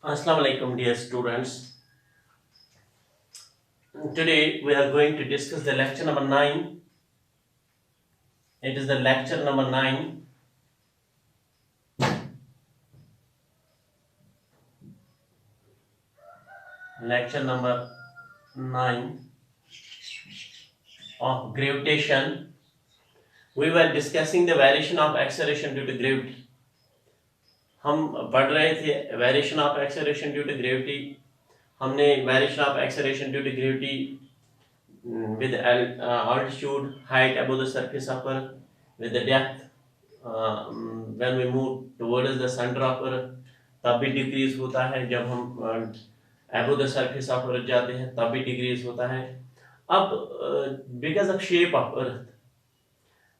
Assalamu alaikum, dear students. Today we are going to discuss the lecture number 9. It is the lecture number 9. Lecture number 9 of gravitation. We were discussing the variation of acceleration due to gravity. हम पढ़ रहे थे variation of acceleration due to gravity. हमने variation of acceleration due to gravity with altitude, height above the surface of Earth, with the depth when we move towards the center of Earth, तब भी decrease होता है, जब हम above the surface of Earth जाते हैं तब भी डिक्रीज होता है. अब because of shape of Earth,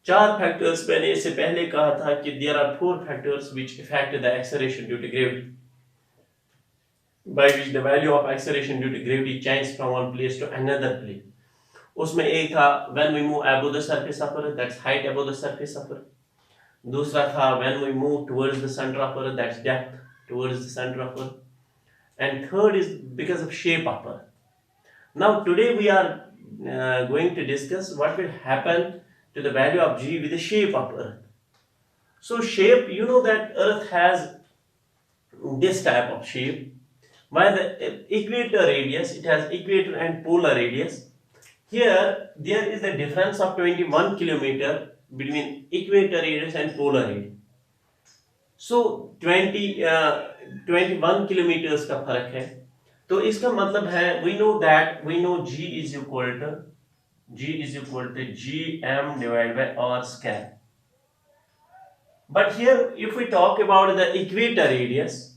चार फैक्टर्स मैंने इससे पहले कहा था कि there are four factors which affect the acceleration due to gravity, by which the value of acceleration due to gravity changes from one place to another place. उसमें एक था when we move above the surface of Earth, that's height above the surface of Earth. दूसरा था when we move towards the center of Earth, that's depth towards the center of Earth. And third is because of shape of Earth. Now today we are going to discuss what will happen to the value of G with the shape of Earth. So shape, you know that Earth has this type of shape. By the equator radius, it has equator and polar radius. Here there is a difference of 21 kilometer between equator radius and polar radius. So 21 kilometres का फर्क है. तो इसका मतलब है we know G is equal to gm divided by r square. But here if we talk about the equator radius,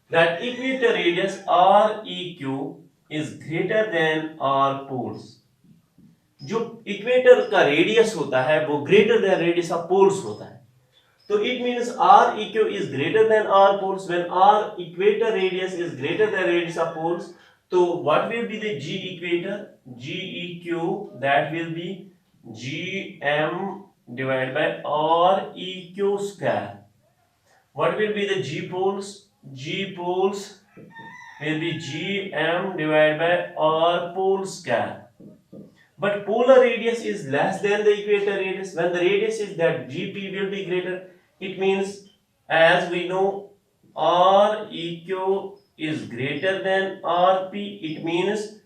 that equator radius REQ is greater than r poles. जो equator का radius होता है वो greater than radius of poles होता है. So it means REQ is greater than R poles. When R equator radius is greater than radius of poles, so what will be the G equator? GEQ, that will be GM divided by REQ square. What will be the G poles? G poles will be GM divided by R pole square. But polar radius is less than the equator radius. When the radius is that GP will be greater, it means, as we know, REQ is greater than RP, it means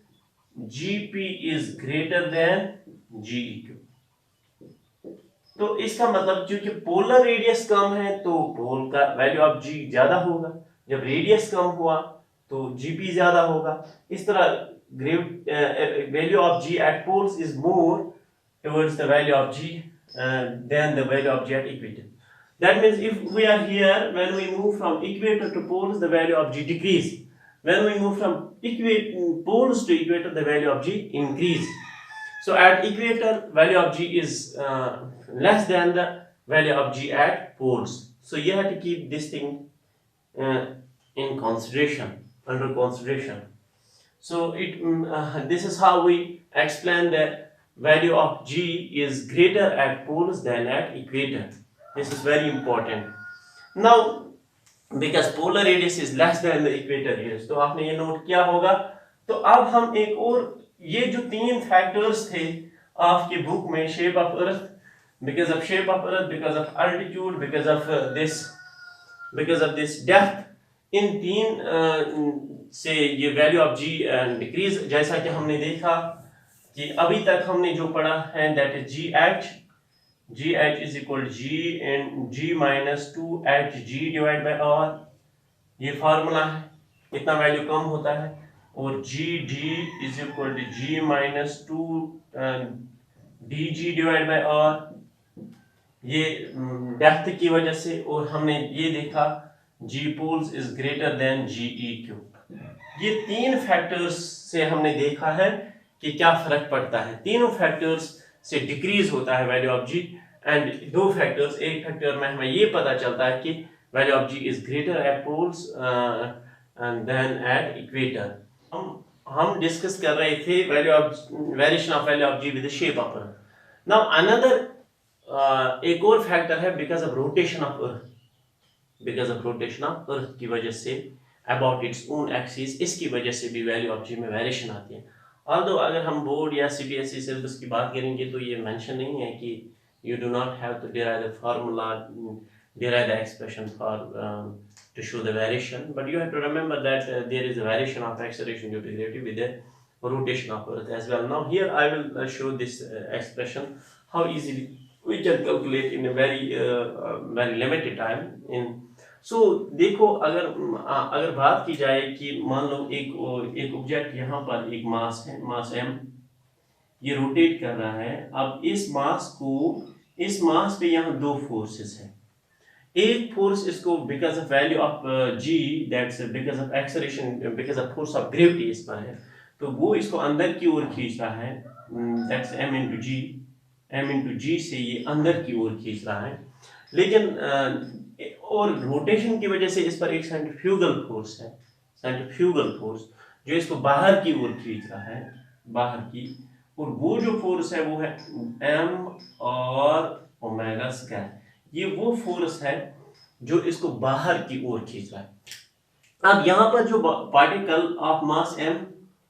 GP is greater than GEQ. तो इसका मतलब क्योंकि polar radius कम है तो पोल का value of G ज्यादा होगा, जब रेडियस कम हुआ तो GP ज्यादा होगा. इस तरह value of G at poles is more towards the value of G than the value of G at equator. That means if we are here, when we move from equator to poles, the value of G decrease. When we move from poles to equator, the value of G increase. So at equator, value of G is less than the value of G at poles. So you have to keep this thing in consideration, under consideration. So this is how we explain that value of G is greater at poles than at equator. This is very important. Now because polar radius is less than the equator radius, तो आपने ये note किया होगा. तो अब हम एक और, ये जो तीन फैक्टर्स थे आपकी बुक में, shape of earth, because of shape of earth, because of altitude, because of this depth, इन तीन से ये वैल्यू ऑफ जी डिक्रीज. जैसा कि हमने देखा कि अभी तक हमने जो पढ़ा है, that is G H is equal G and G minus 2hg divide by R. ये फार्मूला है, इतना वैल्यू कम होता है. और G D is equal to G minus 2dg divide by R, ये डेप्थ की वजह से. और हमने ये देखा G poles is greater than GEQ. ये तीन फैक्टर्स से हमने देखा है कि क्या फर्क पड़ता है. तीनों फैक्टर्स से डिक्रीज होता है वैल्यू ऑफ G, एंड दो फैक्टर्स, एक फैक्टर में हमें ये पता चलता है कि value of G is greater at poles than at equator. हम डिस्कस कर रहे थे variation of value of G with the shape of earth. Now another एक और फैक्टर है because of rotation of earth, because of rotation of earth की वजह say about its own axis, इसकी वजह से भी वैल्यू ऑफ जी में वेरिएशन आती है। ऑल्दो अगर हम बोर्ड या सीबीएसई सिलेबस की बात करेंगे तो ये मेंशन नहीं है कि you do not have to derive the formula, derive the expression for to show the variation, but you have to remember that there is a variation of acceleration due to gravity with the rotation of Earth as well. Now here I will show this expression how easily we can calculate in a very limited time. In so देखो अगर बात की जाए कि मान लो एक object यहाँ पर एक मास है, मास m, ये रोटेट कर रहा है। अब इस मास पे यहाँ दो फोर्सेस हैं। एक फोर्स इसको because of value of G, that's because of acceleration, because of force of gravity इस पर है, तो वो इसको अंदर की ओर खींच रहा है, that's m into g. m into g से ये अंदर की ओर खींच रहा है। लेकिन और रोटेशन की वजह से इस पर एक सेंट्रीफ्यूगल फोर्स है, सेंट्रीफ्यूगल फोर्स जो इसको बाहर की ओर खींच रहा है, बाहर की, और वो जो फोर्स है वो है m और ओमेगा स्क्वायर। ये वो फोर्स है जो इसको बाहर की ओर खींच रहा है। अब यहाँ पर जो particle of mass m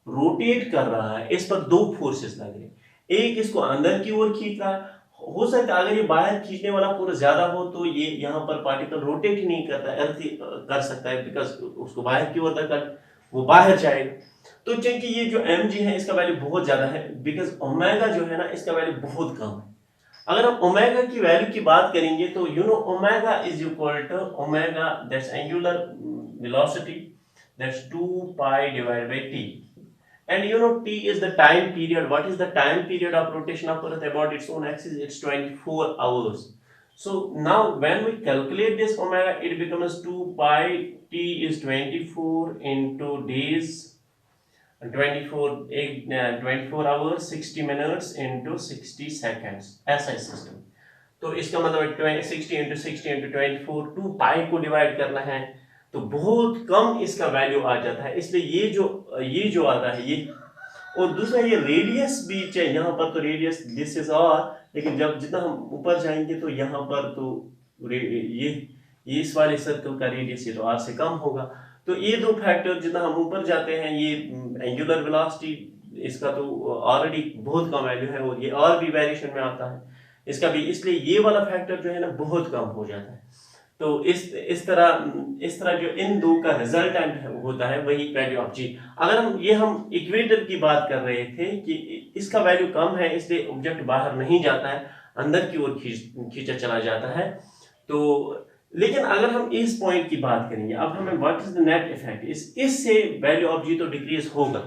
rotate कर रहा है, इस पर दो फोर्सेस लग रहे हैं। एक इसको अंदर की ओर खींच रहा है, हो सकता है अगर ये बाहर खींचने वाला फोर्स ज्यादा हो तो ये यहाँ पर पार्टिकल रोटेट ही नहीं करता, अर्थ कर सकता है, बिकॉज उसको बाहर की ओर तक वो बाहर जाएगा। तो क्योंकि ये जो mg है इसका वैल्यू बहुत ज्यादा है, बिकॉज ओमेगा जो है ना इसका वैल्यू बहुत कम है। अगर हम ओमेगा की वैल्यू की बात करेंगे तो you know omega is equal to omega that's angular velocity, that's 2 pi divided by t, and you know t is the time period. What is the time period of rotation of Earth about its own axis? It's 24 hours. So now when we calculate this omega, it becomes 2 pi, t is 24 into days, 24 hours 60 minutes into 60 seconds, ऐसा system. तो इसका मतलब 60 into 60 into 24, 2 पाई को divide करना है तो बहुत कम इसका वैल्यू आ जाता है। इसलिए ये जो आता है ये, और दूसरा ये रेडियस भी चाहिए। यहाँ पर तो रेडियस दिस इज आर, लेकिन जब जितना हम ऊपर जाएंगे तो यहाँ पर तो ये इस वाले सर्कल का रेडियस ये तो आर से कम होगा। तो ये दो फैक्टर, जितना हम ऊपर जाते हैं, ये एंगुलर वेलोसिटी इसका तो ऑलरेडी बहुत कम वैल्यू है और ये और भी वेरिएशन में आता है इसका भी, इसलिए ये वाला फैक्टर जो है ना बहुत कम हो जाता है। तो इस तरह जो इन दो का रिजल्टेंट होता है वही वैल्यू ऑफ जी। अगर हम इक्वेटर की बात कर रहे थे कि इसका वैल्यू कम है इसलिए ऑब्जेक्ट बाहर नहीं जाता है, अंदर की ओर खींचा चला जाता है। तो लेकिन अगर हम इस पॉइंट की बात करेंगे, अब हमें what is the net effect, इससे वैल्यू ऑफ जी तो डिक्रीज होगा,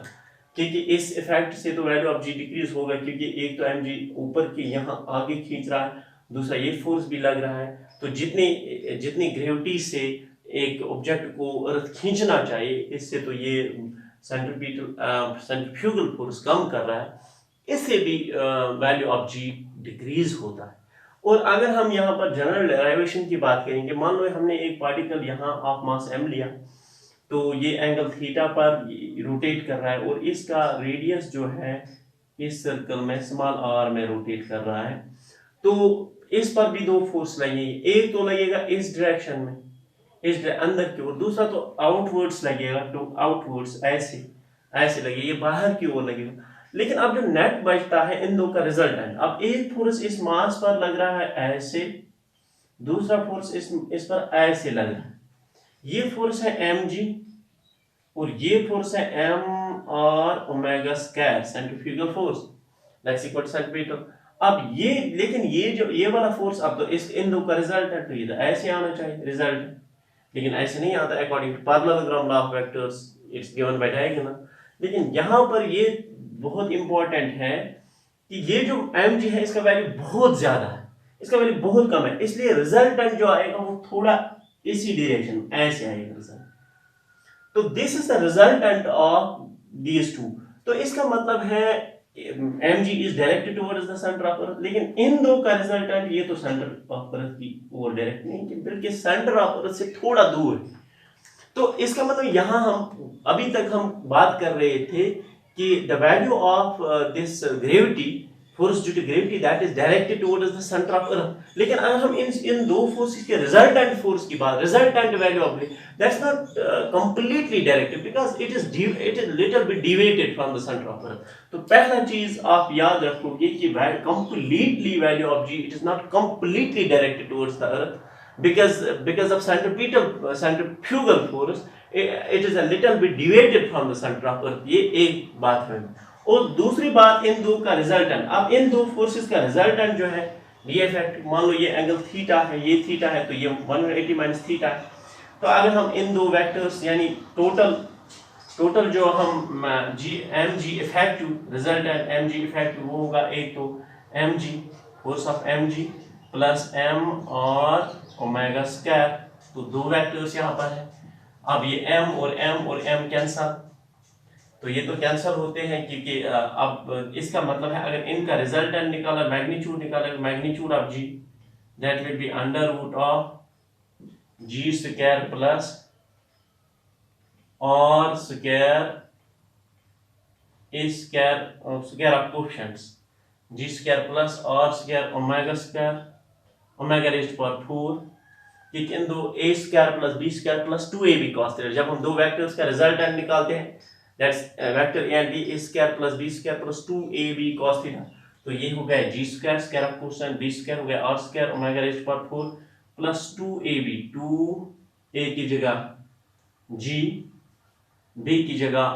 क्योंकि इस इफेक्ट से तो वैल्यू ऑफ जी डिक्रीज होगा, क्योंकि एक तो एम जी ऊपर की यहाँ आगे खींच रहा है, दूसरा ये फोर्स भी लग रहा है। तो जितनी ग्रेविटी से एक ऑब्जेक्ट को अर्थ खींचना चाहिए, इससे तो ये सेंट्रीफ्यूगल फोर्स कम कर रहा है, इससे भी वैल्यू ऑफ जी डिक्रीज होता है। और अगर हम यहाँ पर जनरल डेरिवेशन की बात करेंगे, मान लो हमने एक पार्टिकल यहाँ ऑफ मास m लिया, तो ये एंगल थीटा पर रोटेट कर रहा है और इसका रेडियस जो है इस सर्कल में स्मॉल r में रोटेट कर रहा है। तो इस पर भी दो फोर्स लगेंगे, एक तो लगेगा इस डायरेक्शन में, अंदर की ओर, दूसरा तो आउटवर्ड्स लगेगा, तो आउटवर्ड्स ऐसे लगेगा, ये बाहर की ओर लगेगा। लेकिन अब जो नेट बचता है इन दो का रिजल्टेंट, अब एक फोर्स इस मास पर लग रहा है ऐसे, दूसरा फोर्स इस पर ऐसे लग रहा है। ये फोर्स है mg और ये फोर्स है m और omega square, centrifugal force, that's equal two centimetre. अब ये वाला फोर्स, अब तो इन दो का रिजल्ट है, तो ये तो ऐसे आना चाहिए रिजल्ट, लेकिन ऐसे नहीं आता according to parallelogram law of vectors, it's given by diagonal. लेकिन यहाँ पर ये बहुत इंपॉर्टेंट है कि ये जो mg है इसका वैल्यू बहुत ज्यादा है, इसका वैल्यू बहुत कम है, इसलिए रिजल्टेंट जो आएगा वो थोड़ा इसी डायरेक्शन ऐसे आएगा रिजल्ट। तो this is the resultant of these two. तो इसका मतलब है mg is directed towards the center of earth, लेकिन इन दो का रिजल्टेंट ये तो सेंटर ऑफ अर्थ की ओर डायरेक्ट नहीं, बल्कि सेंटर ऑफ अर्थ से थोड़ा दूर है। तो इसका मतलब यहाँ हम अभी तक हम बात कर रहे थे कि the value of this gravity force due to gravity that is directed towards the centre of earth. लेकिन अगर हम इन दो फोर्सेस के रिजल्टेंट फोर्स की बात, resultant value of that's not completely directed because it is little bit deviated from the centre of earth. तो पहला चीज आप याद रखोगे कि completely value of G it is not completely directed towards the earth because of centrifugal force it is a little bit deviated from the center of earth। ये एक बात है। और दूसरी बात इन दो का रिजल्टेंट, अब इन दो फोर्सेस का रिजल्टेंट जो है डी इफेक्ट, मान लो ये एंगल थीटा है, ये थीटा है, तो ये 180 माइनस थीटा है। तो अगर हम इन दो वेक्टर्स यानी टोटल जो हम M G effective resultant M G effective वो होगा, एक तो M G force of M G plus M R omega square, तो दो वेक्टर्स यहाँ पर है। अब ये m और m कैंसल, तो ये तो कैंसल होते हैं क्योंकि अब इसका मतलब है अगर इनका रिजल्टेंट निकाला, मैग्नीट्यूड निकाला, magnitude of g that will be under root of g square plus r square square of coefficients g square plus r square omega raised power 4 कि इन दो a square plus b square plus 2ab cos theta. जब हम दो vectors का resultant निकालते हैं that's vector a and b, a square plus b square plus 2ab cos theta, तो ये हो गया g square square of cosine b square हो गया और square omega raised power 4 plus 2ab, 2a की जगह g, b की जगह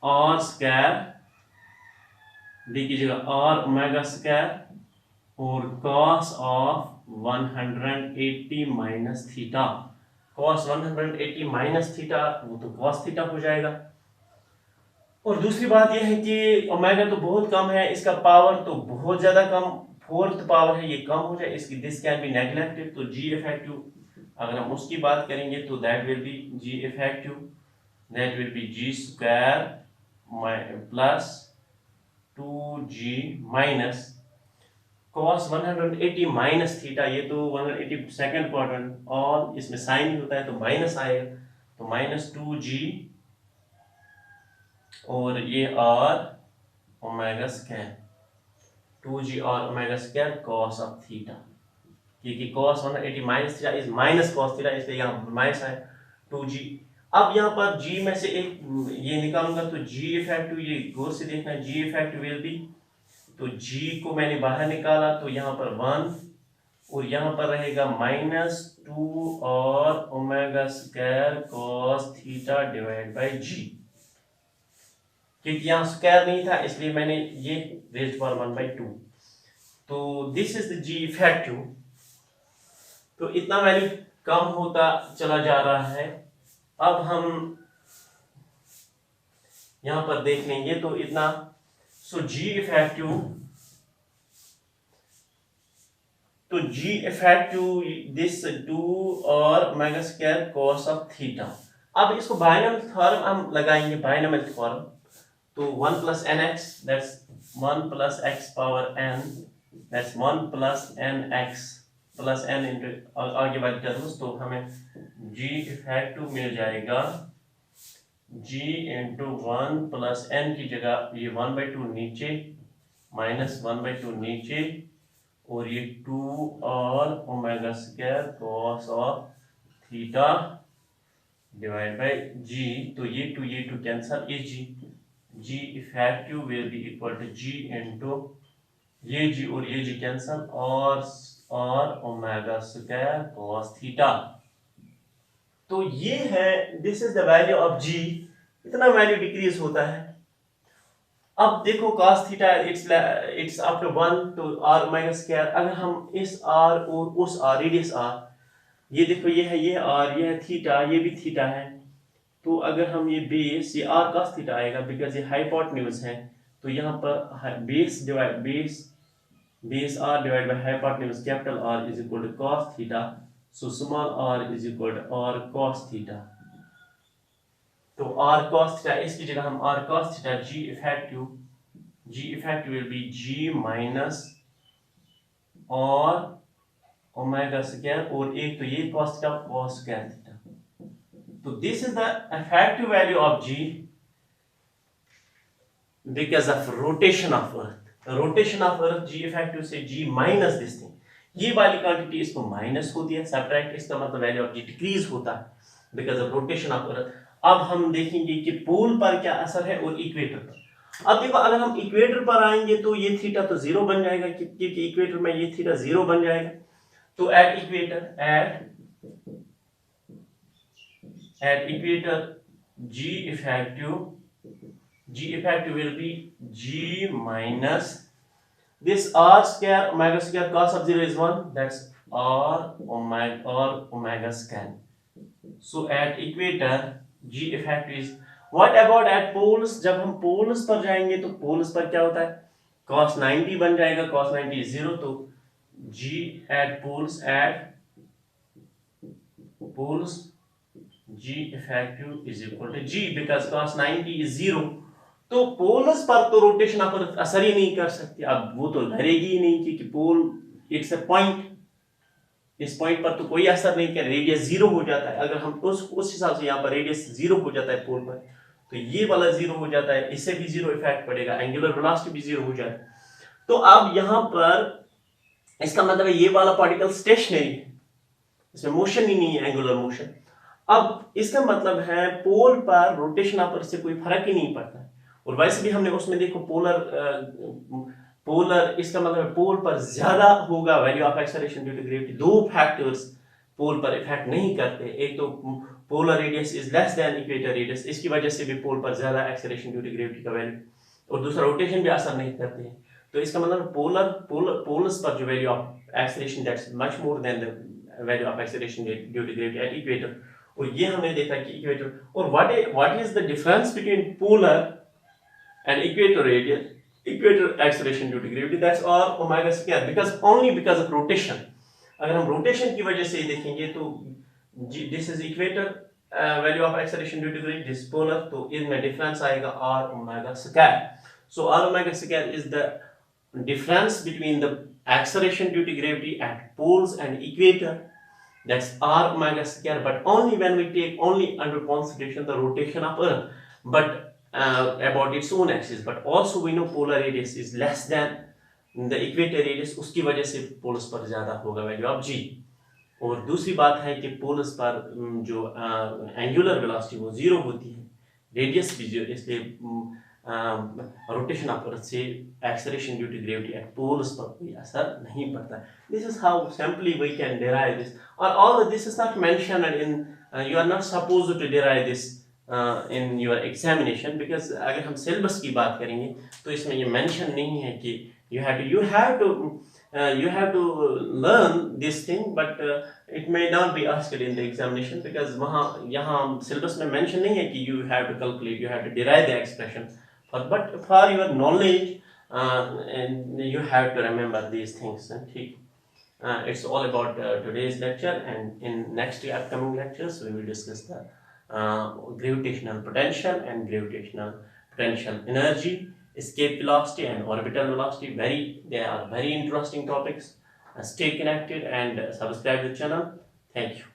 और स्क्वायर, b की जगह और ओमेगा स्क्वायर और cos of 180 minus theta, cos 180 minus theta वो तो cos थीटा हो जाएगा। और दूसरी बात यह है कि ओमेगा तो बहुत कम है, इसका पावर तो बहुत ज्यादा कम, फोर्थ पावर है, ये कम हो जाए, इसकी दिस कैन बी नेग्लेक्टेड। तो जी इफेक्टिव अगर हम उसकी बात करेंगे तो that will be G effective that will be G square plus 2g minus cos 180 minus theta, ये तो 180 सेकंड क्वाड्रेंट और इसमें साइन ही होता है तो माइनस आएगा, तो माइनस 2g और ये और ओमेगा स्क्वायर, 2g और omega square cos of theta, क्योंकि cos 180 minus theta is minus cos theta, इसलिए यहाँ माइनस है 2g। अब यहाँ पर g में से एक ये निकालूंगा तो g इफेक्टिव, ये गौर से देखना, g इफेक्टिव विल बी, तो g को मैंने बाहर निकाला तो यहाँ पर 1 और यहाँ पर रहेगा -2 R omega square cos theta divide by g, क्योंकि यहाँ स्क्वायर नहीं था इसलिए मैंने ये रेज़्ड पावर 1/2, तो this is the g effective. तो इतना वैल्यू कम होता चला जा रहा है। अब हम यहाँ पर देख लेंगे तो इतना, सो g इफेक्टिव, तो g effective this 2 R omega square cos of theta. अब इसको बाइनोमियल थ्योरम हम लगाएंगे, बाइनोमियल थ्योरम, तो 1 plus nx that's 1 plus x power n that's 1 plus nx plus n into आगे वाली टर्म्स, तो हमें g इफेक्टिव मिल जाएगा g इंटू 1 प्लस n की जगह ये 1/2 नीचे माइनस 1/2 नीचे और ये 2 R omega square cos of theta divide by g, तो ये 2 कैंसल, ये g effective will be equal to g into ये g और ये g cancel R omega square cos theta. तो ये है, this is the value of g, इतना वैल्यू डिक्रीज होता है। अब देखो cos थीटा इट्स आफ्टर 1 तो r ओमेगा स्क्वायर, अगर हम इस r और उस r रेडियस r, ये देखो ये है ये r, ये है थीटा, ये भी थीटा है, तो अगर हम ये बेस, ये r cos थीटा आएगा बिकॉज ये हाइपोटेन्यूज है, तो यहाँ पर base r divide by hypotenuse capital R is equal to cos theta, so small r is equal to r cos theta, तो r cos थीटा इसकी जगह हम r cos theta g effective will be g minus r omega square r एक तो ये cos theta cos square theta, तो this is the effective value of g because of rotation of earth। Rotation of earth G effective से G minus this thing, ये वाली quantity इसको minus होती है, सब्ट्रैक्ट, इसका मतलब वैल्यू ऑफ जी डिक्रीज होता है बिकॉज ऑफ रोटेशन ऑफ अर्थ। अब हम देखेंगे कि पोल पर क्या असर है और इक्वेटर पर। अब देखो अगर हम इक्वेटर पर आएंगे तो ये थीटा तो जीरो बन जाएगा क्योंकि इक्वेटर में ये थीटा जीरो बन जाएगा। तो at equator g effective will be g minus this r square omega square cos of 0 is 1, that's r omega square. So at equator g effective is what about at poles? जब हम poles पर जाएंगे तो poles पर क्या होता है, cos 90 बन जाएगा, cos 90 is 0, तो g at poles g effective is equal to g because cos 90 is 0। तो पोल्स पर तो रोटेशन ऑफ अर्थ असर ही नहीं कर सकती, अब वो तो धरेगी ही नहीं क्योंकि पोल इट्स अ पॉइंट, इस पॉइंट पर तो कोई असर नहीं कर, रेडियस जीरो हो जाता है। अगर हम उस हिसाब से यहाँ पर रेडियस जीरो हो जाता है पोल पर, तो ये वाला जीरो हो जाता है, इससे भी जीरो इफेक्ट पड़ेगा, एंगुलर वेलोसिटी भी जीरो हो जाता है। तो अब यहाँ पर इसका मतलब है ये वाला पार्टिकल स्टेशनरी है, इसमें मोशन ही नहीं है, एंगुलर मोशन। अब इसका मतलब है पोल पर रोटेशन ऑफ अर्थ से कोई फर्क ही नहीं पड़ता है। और वैसे भी हमने उसमें देखो पोलर इसका मतलब पोल पर ज्यादा होगा value of acceleration due to gravity. दो फैक्टर्स पोल पर इफेक्ट नहीं करते, एक तो polar radius is less than equator radius, इसकी वजह से भी पोल पर ज्यादा एक्सेलरेशन ड्यू टू ग्रेविटी का वैल्यू, और दूसरा रोटेशन भी असर नहीं करते हैं। तो इसका मतलब पोलर्स पर जो value of acceleration that's much more than the value of acceleration due to gravity at equator. और ये हमने देखा कि इक्वेटर, और what is the difference between polar and equator acceleration due to gravity, that's r omega square because of rotation। अगर हम rotation की वजह से देखेंगे तो this is equator value of acceleration due to gravity, this polar, तो इनमें difference आएगा r omega square। So r omega square is the difference between the acceleration due to gravity at poles and equator, that's r omega square, but only when we take only under consideration the rotation of earth, but about its own axis, but also we know polar radius is less than the equator radius, उसकी वजह से poles पर ज्यादा होगा value of g। और दूसरी बात है कि पोल्स पर जो एंगुलर वेलोसिटी वो जीरो होती है, रेडियस भी जीरो, इसलिए रोटेशन ऑफ अर्थ से acceleration due to gravity at poles पर कोई असर नहीं पड़ता। This is how simply we can derive this, और all this is not mentioned in, you are not supposed to derive this in your examination, because अगर हम syllabus की बात करेंगे तो इसमें ये मेंशन नहीं है कि you have to learn this thing, but it may not be asked in the examination because वहाँ यहाँ सिलेबस में मेंशन नहीं है कि you have to calculate, you have to derive the expression, but for your knowledge and you have to remember these things। ठीक, it's all about today's lecture, and in next upcoming lectures we will discuss the gravitational potential and gravitational potential energy, escape velocity and orbital velocity. They are very interesting topics. Stay connected and subscribe to the channel. Thank you.